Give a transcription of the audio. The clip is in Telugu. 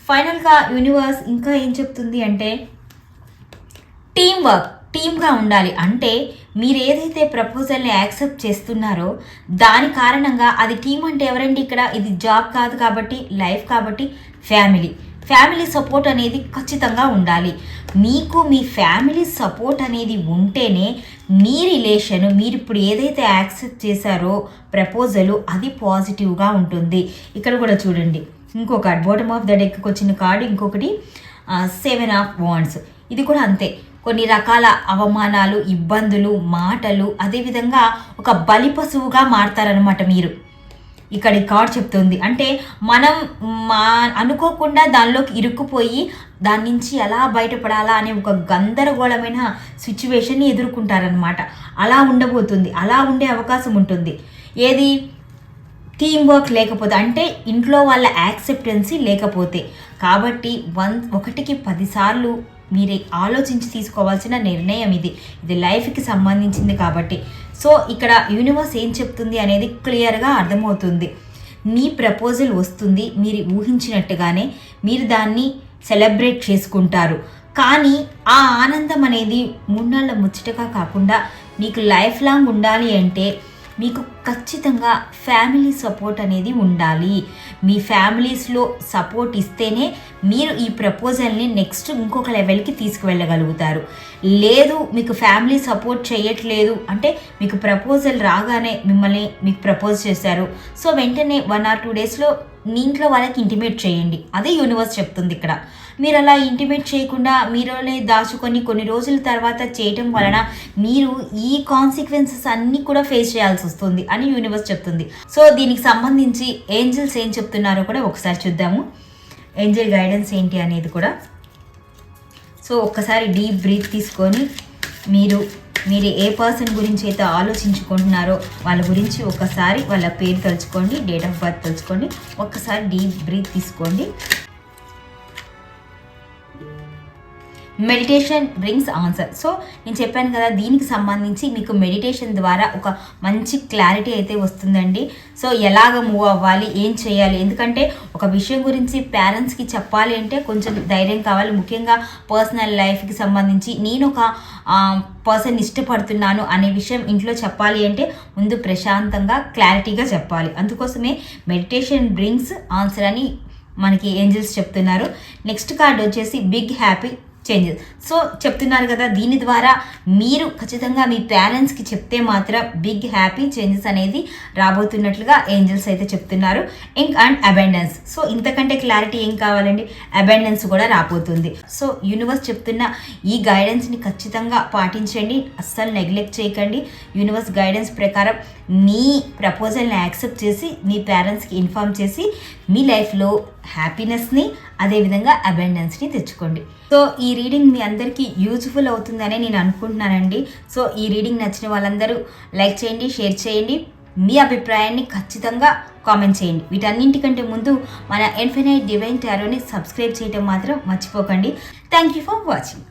ఫైనల్గా యూనివర్స్ ఇంకా ఏం చెప్తుంది అంటే టీమ్గా ఉండాలి. అంటే మీరు ఏదైతే ప్రపోజల్ని యాక్సెప్ట్ చేస్తున్నారో దాని కారణంగా అది టీం అంటే ఎవరండి ఇక్కడ? ఇది జాబ్ కాదు కాబట్టి, లైఫ్ కాబట్టి ఫ్యామిలీ సపోర్ట్ అనేది ఖచ్చితంగా ఉండాలి. మీకు మీ ఫ్యామిలీ సపోర్ట్ అనేది ఉంటేనే మీ రిలేషన్, మీరు ఇప్పుడు ఏదైతే యాక్సెప్ట్ చేశారో ప్రపోజలు, అది పాజిటివ్గా ఉంటుంది. ఇక్కడ కూడా చూడండి, ఇంకో కార్డ్ బాటమ్ ఆఫ్ ద డెక్కి వచ్చిన కార్డు, ఇంకొకటి 7 of Wands. ఇది కూడా అంతే, కొన్ని రకాల అవమానాలు, ఇబ్బందులు, మాటలు, అదేవిధంగా ఒక బలి పశువుగా మారతారనమాట మీరు. ఇక్కడ ఈ కార్డ్ చెప్తుంది అంటే మనం అనుకోకుండా దానిలోకి ఇరుక్కుపోయి దాని నుంచి ఎలా బయటపడాలా అనే ఒక గందరగోళమైన సిచ్యువేషన్ని ఎదుర్కొంటారనమాట. అలా ఉండబోతుంది, అలా ఉండే అవకాశం ఉంటుంది. ఏది? టీం వర్క్ లేకపోతే, అంటే ఇంట్లో వాళ్ళ యాక్సెప్టెన్సీ లేకపోతే. కాబట్టి 1కి 10 సార్లు మీరు ఆలోచించి తీసుకోవాల్సిన నిర్ణయం ఇది లైఫ్కి సంబంధించింది కాబట్టి. సో ఇక్కడ యూనివర్స్ ఏం చెప్తుంది అనేది క్లియర్గా అర్థమవుతుంది. మీ ప్రపోజల్ వస్తుంది, మీరు ఊహించినట్టుగానే మీరు దాన్ని సెలబ్రేట్ చేసుకుంటారు. కానీ ఆ ఆనందం అనేది 3 నెలల ముచ్చటగా కాకుండా మీకు లైఫ్ లాంగ్ ఉండాలి అంటే మీకు ఖచ్చితంగా ఫ్యామిలీ సపోర్ట్ అనేది ఉండాలి. మీ ఫ్యామిలీస్లో సపోర్ట్ ఇస్తేనే మీరు ఈ ప్రపోజల్ని నెక్స్ట్ ఇంకొక లెవెల్కి తీసుకువెళ్ళగలుగుతారు. లేదు మీకు ఫ్యామిలీ సపోర్ట్ చేయట్లేదు అంటే, మీకు ప్రపోజల్ రాగానే మీకు ప్రపోజ్ చేశారు, సో వెంటనే 1 or 2 డేస్లో మీ ఇంట్లో వాళ్ళకి ఇంటిమేట్ చేయండి. అదే యూనివర్స్ చెప్తుంది ఇక్కడ. మీరు అలా ఇంటిమేట్ చేయకుండా మీలోనే దాచుకొని కొన్ని రోజుల తర్వాత చేయటం వలన మీరు ఈ కాన్సిక్వెన్సెస్ అన్నీ కూడా ఫేస్ చేయాల్సి వస్తుంది అని యూనివర్స్ చెప్తుంది. సో దీనికి సంబంధించి ఏంజల్స్ ఏం చెప్తున్నారో కూడా ఒకసారి చూద్దాము. ఏంజల్ గైడెన్స్ ఏంటి అనేది కూడా. సో ఒక్కసారి డీప్ బ్రీత్ తీసుకొని మీరు ఏ పర్సన్ గురించి అయితే ఆలోచించుకుంటున్నారో వాళ్ళ గురించి ఒకసారి వాళ్ళ పేరు తలుచుకోండి, డేట్ ఆఫ్ బర్త్ తలుచుకోండి, ఒక్కసారి డీప్ బ్రీత్ తీసుకోండి. Meditation brings answer. సో నేను చెప్పాను కదా, దీనికి సంబంధించి మీకు మెడిటేషన్ ద్వారా ఒక మంచి క్లారిటీ అయితే వస్తుందండి. సో ఎలాగ మూవ్ అవ్వాలి, ఏం చేయాలి, ఎందుకంటే ఒక విషయం గురించి పేరెంట్స్కి చెప్పాలి అంటే కొంచెం ధైర్యం కావాలి. ముఖ్యంగా పర్సనల్ లైఫ్కి సంబంధించి నేను ఒక పర్సన్ ఇష్టపడుతున్నాను అనే విషయం ఇంట్లో చెప్పాలి అంటే ముందు ప్రశాంతంగా క్లారిటీగా చెప్పాలి. అందుకోసమే మెడిటేషన్ బ్రింగ్స్ ఆన్సర్ అని మనకి ఏంజల్స్ చెప్తున్నారు. నెక్స్ట్ కార్డ్ వచ్చేసి బిగ్ హ్యాపీ చేంజెస్. సో చెప్తున్నారు కదా, దీని ద్వారా మీరు ఖచ్చితంగా మీ పేరెంట్స్కి చెప్తే మాత్రం బిగ్ హ్యాపీ చేంజెస్ అనేది రాబోతున్నట్లుగా ఏంజల్స్ అయితే చెప్తున్నారు. And abundance. సో ఇంతకంటే క్లారిటీ ఏం కావాలండి, అబెండెన్స్ కూడా రాబోతుంది. సో యూనివర్స్ చెప్తున్న ఈ గైడెన్స్ని ఖచ్చితంగా పాటించండి, అస్సలు నెగ్లెక్ట్ చేయకండి. యూనివర్స్ గైడెన్స్ ప్రకారం మీ ప్రపోజల్ని యాక్సెప్ట్ చేసి మీ పేరెంట్స్కి ఇన్ఫార్మ్ చేసి మీ లైఫ్లో హ్యాపీనెస్ని అదేవిధంగా అబెండెన్స్ని తెచ్చుకోండి. సో ఈ రీడింగ్ మీ అందరికీ యూజ్ఫుల్ అవుతుందని నేను అనుకుంటున్నానండి. సో ఈ రీడింగ్ నచ్చిన వాళ్ళందరూ లైక్ చేయండి, షేర్ చేయండి, మీ అభిప్రాయాన్ని ఖచ్చితంగా కామెంట్ చేయండి. వీటన్నింటికంటే ముందు మన ఇన్ఫినైట్ డివైన్ టారోని సబ్స్క్రైబ్ చేయడం మాత్రం మర్చిపోకండి. Thank you for watching.